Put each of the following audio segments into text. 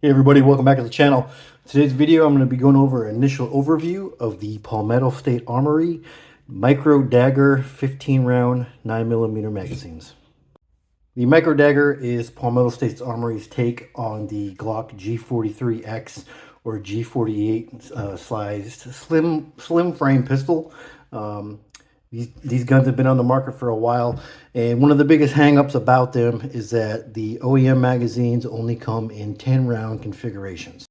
Hey everybody, welcome back to the channel. Today's video I'm going to be going over an initial overview of the Palmetto State Armory Micro Dagger 15 round 9mm magazines. The Micro Dagger is Palmetto State's Armory's take on the Glock G43X or G48 sized slim frame pistol. These guns have been on the market for a while, and one of the biggest hangups about them is that the OEM magazines only come in 10 round configurations.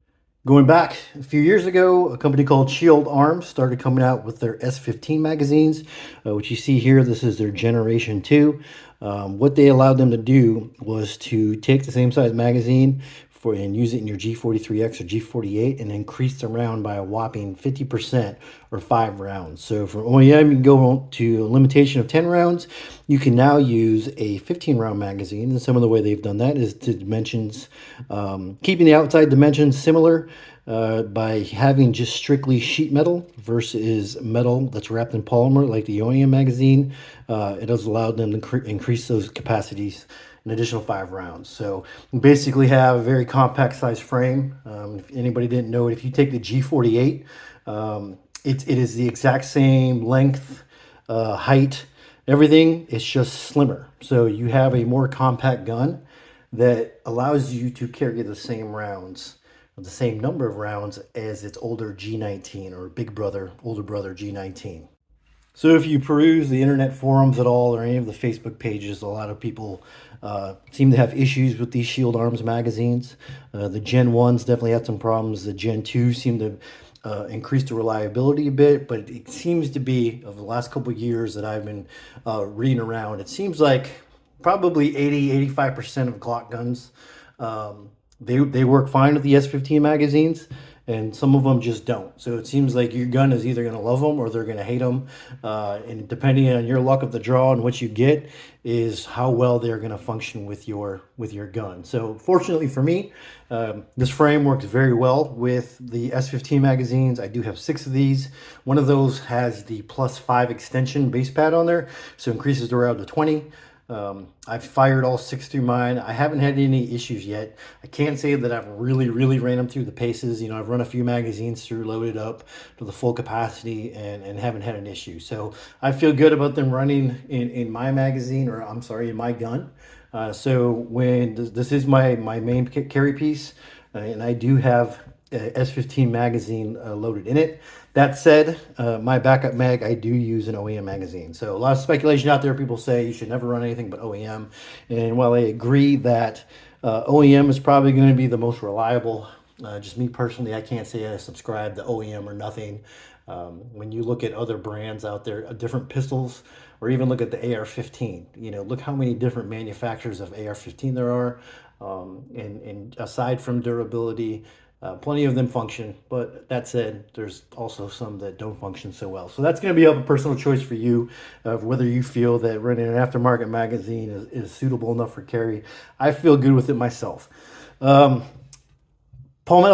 Going back a few years ago, a company called Shield Arms started coming out with their S15 magazines, which you see here. This is their generation 2. What they allowed them to do was to take the same size magazine and use it in your G43X or G48 and increase the round by a whopping 50% or 5 rounds. So for OEM, you can go to a limitation of 10 rounds. You can now use a 15 round magazine, and some of the way they've done that is to dimensions, keeping the outside dimensions similar by having just strictly sheet metal versus metal that's wrapped in polymer like the OEM magazine. It has allowed them to increase those capacities an additional 5 rounds. So you basically have a very compact size frame. If anybody didn't know it, if you take the G48, it is the exact same length, height, everything. It's just slimmer. So you have a more compact gun that allows you to carry the same rounds, the same number of rounds as its older G19 or big brother, older brother G19. So if you peruse the internet forums at all or any of the Facebook pages, a lot of people seem to have issues with these Shield Arms magazines. The Gen 1s definitely had some problems. The Gen 2 seemed to increase the reliability a bit, but it seems to be, over the last couple of years that I've been reading around, it seems like probably 80-85% of Glock guns, they work fine with the S15 magazines, and some of them just don't. So it seems like your gun is either going to love them or they're going to hate them. And depending on your luck of the draw and what you get is how well they're going to function with your gun. So fortunately for me, this frame works very well with the S15 magazines. I do have 6 of these. One of those has the +5 extension base pad on there, so increases the round to 20. I've fired all 6 through mine. I haven't had any issues yet. I can't say that I've really ran them through the paces. You know, I've run a few magazines through, loaded up to the full capacity, and haven't had an issue. So I feel good about them running in my magazine, or I'm sorry, in my gun. So when this is my main carry piece, and I do have S15 magazine loaded in it. That said, my backup mag, I do use an OEM magazine. So a lot of speculation out there. People say you should never run anything but OEM. And while I agree that OEM is probably going to be the most reliable, just me personally, I can't say I subscribe to OEM or nothing. When you look at other brands out there, different pistols, or even look at the AR-15, you know, look how many different manufacturers of AR-15 there are. And aside from durability, plenty of them function, but that said, there's also some that don't function so well. So that's going to be a personal choice for you of whether you feel that running an aftermarket magazine is suitable enough for carry. I feel good with it myself. Palmetto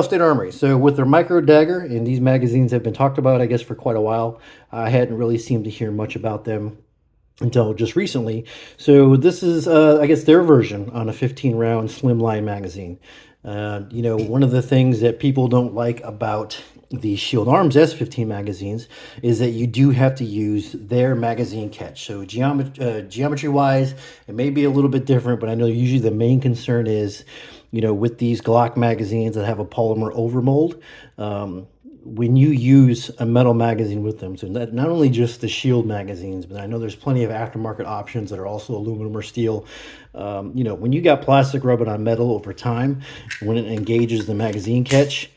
State Armory. So with their Micro Dagger, and these magazines have been talked about, I guess, for quite a while. I hadn't really seemed to hear much about them until just recently. So this is, I guess, their version on a 15-round slimline magazine. You know, one of the things that people don't like about the Shield Arms S15 magazines is that you do have to use their magazine catch. So geometry-wise, it may be a little bit different, but I know usually the main concern is, you know, with these Glock magazines that have a polymer overmold, when you use a metal magazine with them, so not only just the Shield magazines, but I know there's plenty of aftermarket options that are also aluminum or steel. You know, when you got plastic rubbing on metal over time, when it engages the magazine catch,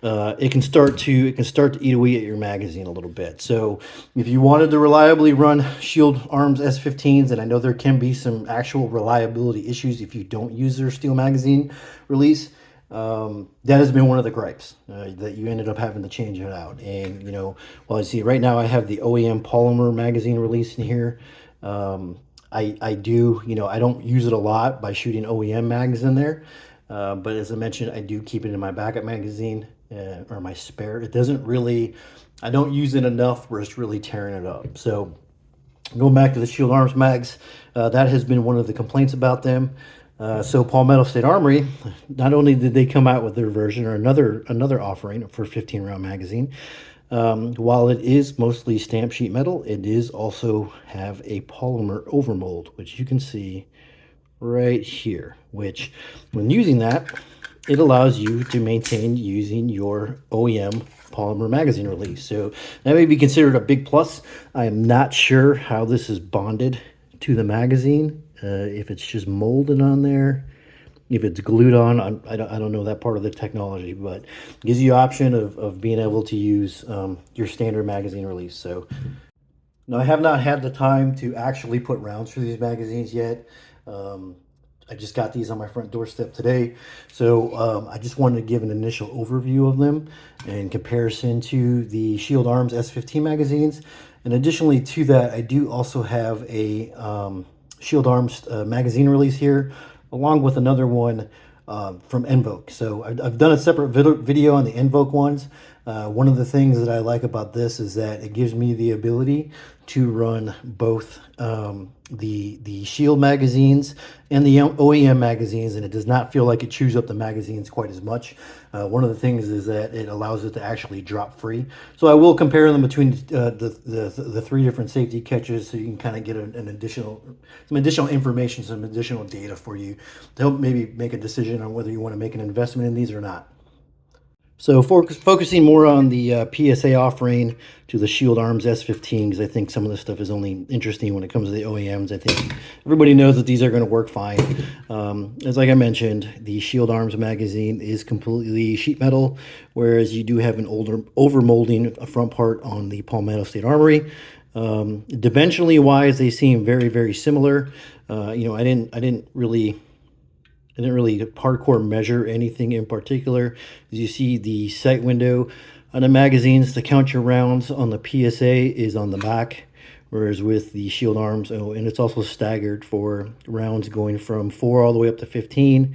it can start to eat away at your magazine a little bit. So if you wanted to reliably run Shield Arms S15s, and I know there can be some actual reliability issues if you don't use their steel magazine release, that has been one of the gripes, that you ended up having to change it out. And, you know, well, I see right now I have the OEM polymer magazine release in here. I do, you know, I don't use it a lot by shooting OEM mags in there. But as I mentioned, I do keep it in my backup magazine, or my spare. It doesn't really, I don't use it enough where it's really tearing it up. So going back to the Shield Arms mags, that has been one of the complaints about them. So Palmetto State Armory, not only did they come out with their version or another offering for 15 round magazine, while it is mostly stamped sheet metal, it is also have a polymer overmold, which you can see right here, which when using that, it allows you to maintain using your OEM polymer magazine release. So that may be considered a big plus. I am not sure how this is bonded to the magazine, if it's just molded on there, if it's glued on. I don't know that part of the technology, but it gives you the option of being able to use your standard magazine release. So now, I have not had the time to actually put rounds through these magazines yet. I just got these on my front doorstep today. So I just wanted to give an initial overview of them in comparison to the Shield Arms S15 magazines. And additionally to that, I do also have a Shield Arms magazine release here, along with another one from Invoke. So I've done a separate video on the Invoke ones. One of the things that I like about this is that it gives me the ability to run both the Shield magazines and the OEM magazines, and it does not feel like it chews up the magazines quite as much. One of the things is that it allows it to actually drop free. So I will compare them between the three different safety catches, so you can kind of get some additional information, some additional data for you to help maybe make a decision on whether you want to make an investment in these or not. So focusing more on the PSA offering to the Shield Arms S15, because I think some of this stuff is only interesting when it comes to the OEMs. I think everybody knows that these are going to work fine. As like I mentioned, the Shield Arms magazine is completely sheet metal, whereas you do have an overmolding front part on the Palmetto State Armory. Dimensionally wise, they seem very, very similar. You know, I didn't really hardcore measure anything in particular. As you see, the sight window on the magazines to count your rounds on the PSA is on the back, whereas with the Shield Arms, and it's also staggered for rounds going from 4 all the way up to 15,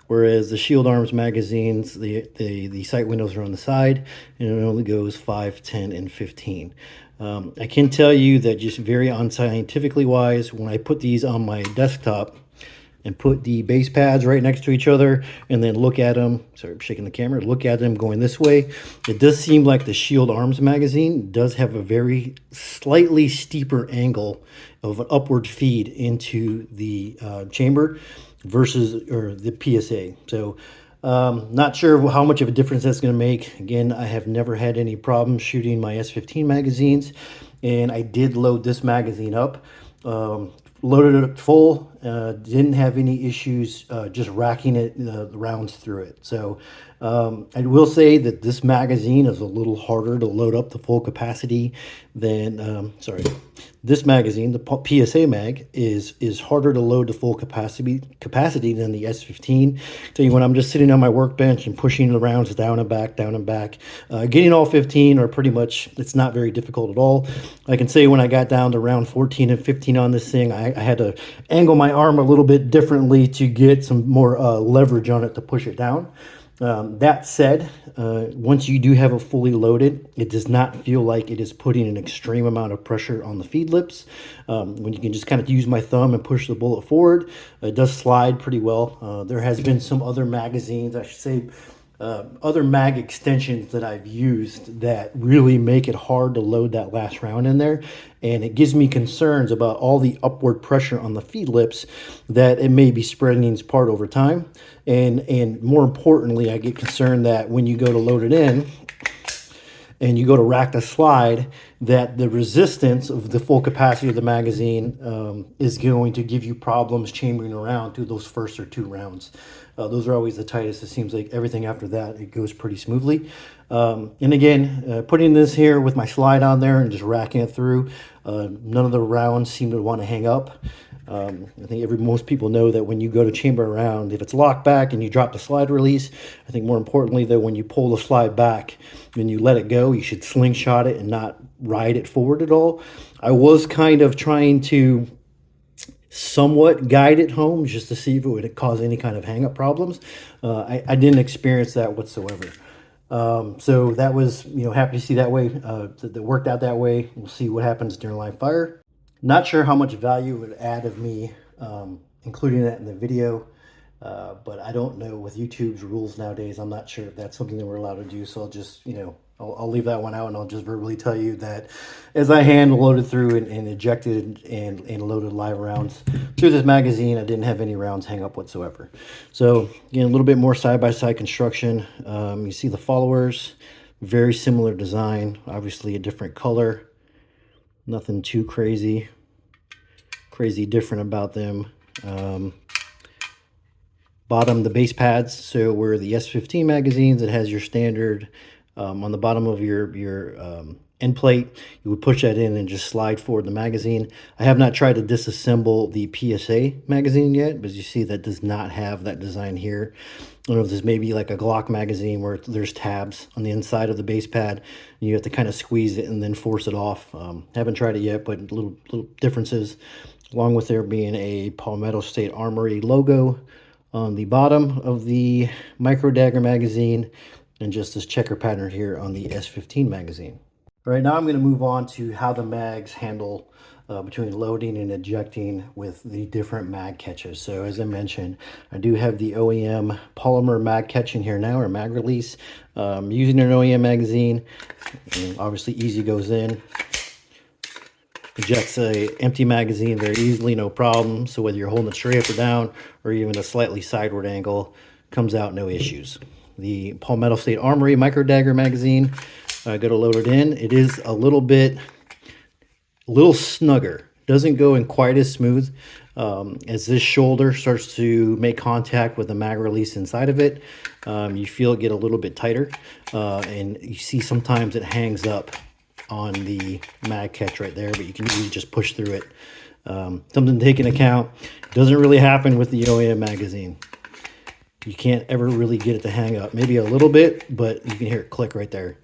whereas the Shield Arms magazines, the sight windows are on the side, and it only goes 5, 10, and 15. I can tell you that just very unscientifically wise, when I put these on my desktop and put the base pads right next to each other and then look at them, sorry, I'm shaking the camera, look at them going this way, it does seem like the Shield Arms magazine does have a very slightly steeper angle of an upward feed into the chamber versus the PSA. So not sure how much of a difference that's going to make. Again, I have never had any problems shooting my S15 magazines, and I did load this magazine up. Loaded it full, didn't have any issues just racking it, the rounds through it. So I will say that this magazine is a little harder to load up to full capacity than, this magazine, the PSA mag, is harder to load to full capacity than the S15. Tell you, when I'm just sitting on my workbench and pushing the rounds down and back, getting all 15 are pretty much, it's not very difficult at all. I can say when I got down to round 14 and 15 on this thing, I had to angle my arm a little bit differently to get some more leverage on it to push it down. That said, once you do have it fully loaded, it does not feel like it is putting an extreme amount of pressure on the feed lips. When you can just kind of use my thumb and push the bullet forward, it does slide pretty well. There has been some other magazines, I should say, other mag extensions that I've used that really make it hard to load that last round in there. And it gives me concerns about all the upward pressure on the feed lips, that it may be spreading its part over time. And more importantly, I get concerned that when you go to load it in and you go to rack the slide, that the resistance of the full capacity of the magazine is going to give you problems chambering around through those first or 2 rounds. Those are always the tightest. It seems like everything after that, it goes pretty smoothly. And again, putting this here with my slide on there and just racking it through, none of the rounds seem to want to hang up. I think most people know that when you go to chamber a round, if it's locked back and you drop the slide release, I think more importantly that when you pull the slide back and you let it go, you should slingshot it and not ride it forward at all. I was kind of trying to somewhat guide it home just to see if it would cause any kind of hang-up problems. I didn't experience that whatsoever. So that was, happy to see that way, that worked out that way. We'll see what happens during live fire. Not sure how much value it would add of me including that in the video. But I don't know with YouTube's rules nowadays. I'm not sure if that's something that we're allowed to do. So I'll just, I'll leave that one out, and I'll just verbally tell you that as I hand loaded through and ejected and loaded live rounds through this magazine, I didn't have any rounds hang up whatsoever. So again, a little bit more side-by-side construction. You see the followers, very similar design, obviously a different color. Nothing too crazy different about them. Bottom, the base pads, so where the S15 magazines, it has your standard on the bottom of your end plate. You would push that in and just slide forward the magazine. I have not tried to disassemble the PSA magazine yet, but you see that does not have that design here. I don't know if this may be like a Glock magazine where there's tabs on the inside of the base pad, and you have to kind of squeeze it and then force it off. Haven't tried it yet, but little differences, along with there being a Palmetto State Armory logo on the bottom of the Micro Dagger magazine, and just this checker pattern here on the S15 magazine. All right, now I'm going to move on to how the mags handle between loading and ejecting with the different mag catches. So as I mentioned, I do have the OEM polymer mag catch in here now, or mag release. Using an OEM magazine, and obviously easy goes in. Ejects a empty magazine very easily, no problem. So whether you're holding it straight up or down, or even a slightly sideward angle, comes out no issues. The Palmetto State Armory Micro Dagger magazine, I got to load it in. It is a little snugger. Doesn't go in quite as smooth. As this shoulder starts to make contact with the mag release inside of it, you feel it get a little bit tighter, and you see sometimes it hangs up on the mag catch right there, but you can usually just push through it. Something to take into account, doesn't really happen with the OEM magazine. You can't ever really get it to hang up. Maybe a little bit, but you can hear it click right there.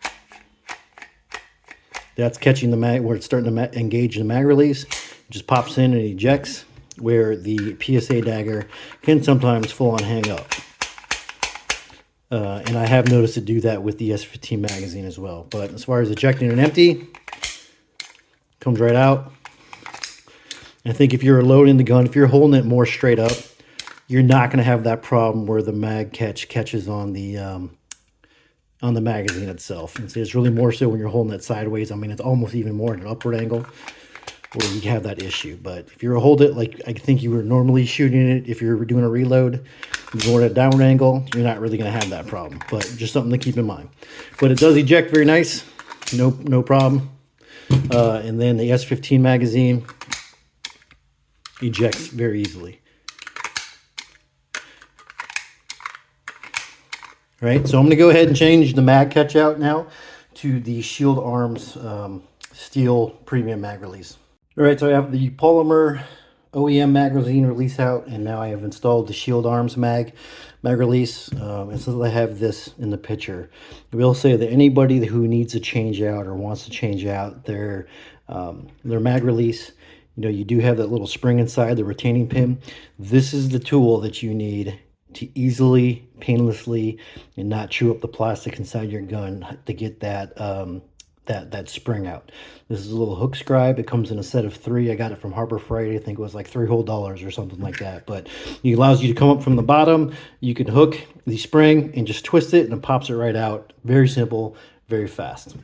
That's catching the mag, where it's starting to engage the mag release. It just pops in and ejects, where the PSA dagger can sometimes full on hang up. And I have noticed it do that with the S15 magazine as well. But as far as ejecting and empty, comes right out. And I think if you're loading the gun, if you're holding it more straight up, you're not going to have that problem where the mag catches on the magazine itself. And so it's really more so when you're holding it sideways. I mean, it's almost even more at an upward angle where you have that issue. But if you hold it like I think you were normally shooting it, if you're doing a reload, you're going at a downward angle, you're not really going to have that problem. But just something to keep in mind. But it does eject very nice, no problem. And then the S15 magazine ejects very easily. All right, so I'm going to go ahead and change the mag catch out now to the Shield Arms steel premium mag release. All right, so I have the polymer OEM magazine release out, and now I have installed the Shield Arms mag release. And so I have this in the picture. I will say that anybody who needs to change out or wants to change out their mag release, you do have that little spring inside, the retaining pin. This is the tool that you need to easily, painlessly, and not chew up the plastic inside your gun to get that that spring out. This is a little hook scribe. It comes in a set of 3. I got it from Harbor Freight. I think it was like $3 whole or something like that. But it allows you to come up from the bottom. You can hook the spring and just twist it, and it pops it right out. Very simple, very fast.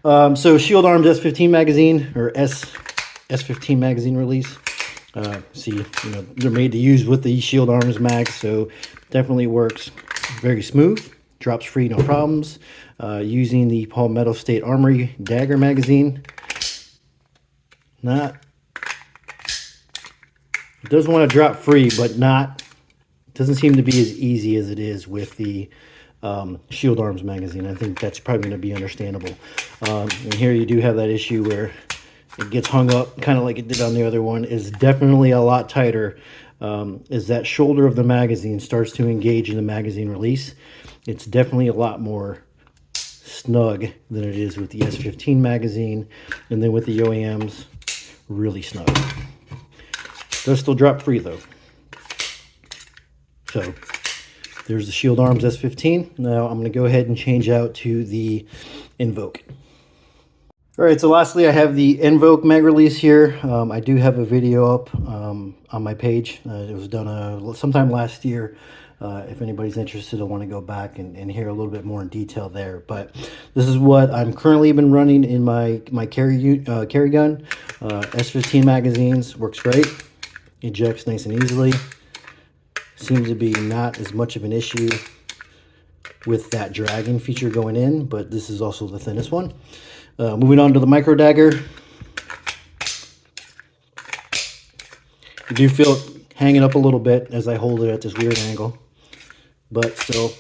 So Shield Arms S15 magazine, or S15 magazine release. See, they're made to use with the Shield Arms mag, so definitely works very smooth, drops free, no problems. Using the Palmetto State Armory Dagger magazine, it does want to drop free, but doesn't seem to be as easy as it is with the Shield Arms magazine. I think that's probably going to be understandable. And here you do have that issue where it gets hung up kind of like it did on the other one. Is definitely a lot tighter as that shoulder of the magazine starts to engage in the magazine release. It's definitely a lot more snug than it is with the S15 magazine, and then with the OEMs, really snug. Does still drop free though. So there's the Shield Arms S15. Now I'm going to go ahead and change out to the Invoke. All right, so lastly, I have the Invoke mag release here. I do have a video up on my page. It was done sometime last year. If anybody's interested, I want to go back and hear a little bit more in detail there. But this is what I'm currently been running in my carry gun. S15 magazines, works great. Ejects nice and easily. Seems to be not as much of an issue with that dragging feature going in, but this is also the thinnest one. Moving on to the Micro Dagger. You do feel it hanging up a little bit as I hold it at this weird angle, but still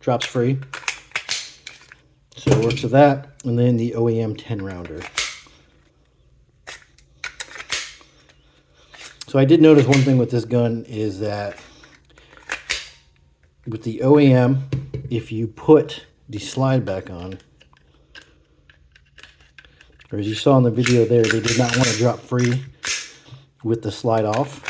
drops free. So it works with that. And then the OEM 10 rounder. So I did notice one thing with this gun is that with the OEM, if you put the slide back on, or as you saw in the video there, they did not want to drop free with the slide off.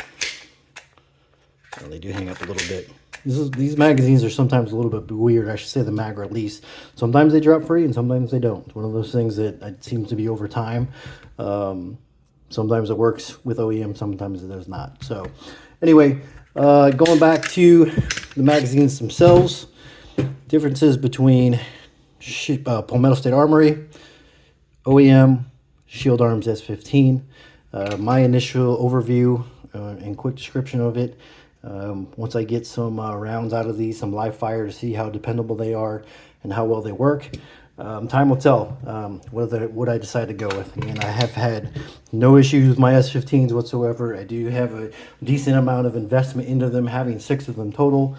Well, they do hang up a little bit. These magazines are sometimes a little bit weird. I should say the mag release. Sometimes they drop free and sometimes they don't. It's one of those things that it seems to be over time. Sometimes it works with OEM, sometimes it does not. So anyway, going back to the magazines themselves, differences between Palmetto State Armory, OEM, Shield Arms S15. My initial overview and quick description of it. Once I get some rounds out of these, some live fire to see how dependable they are and how well they work, time will tell what I decide to go with. Again, I have had no issues with my S15s whatsoever. I do have a decent amount of investment into them, having 6 of them total.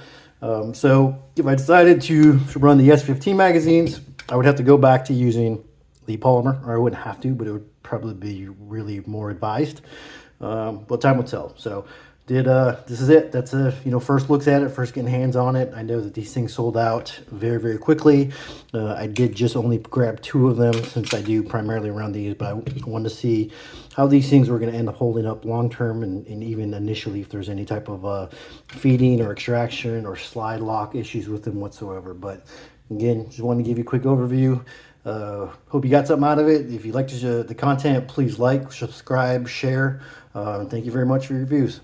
So if I decided to run the S15 magazines, I would have to go back to using the polymer, or I wouldn't have to, but it would probably be really more advised. But time will tell. So this is it. That's first looks at it, first getting hands on it. I know that these things sold out very, very quickly. I did just only grab 2 of them since I do primarily run these, but I wanted to see how these things were going to end up holding up long term, and even initially if there's any type of feeding or extraction or slide lock issues with them whatsoever. But again, just wanted to give you a quick overview. Hope you got something out of it. If you liked the content, please like, subscribe, share. Thank you very much for your views.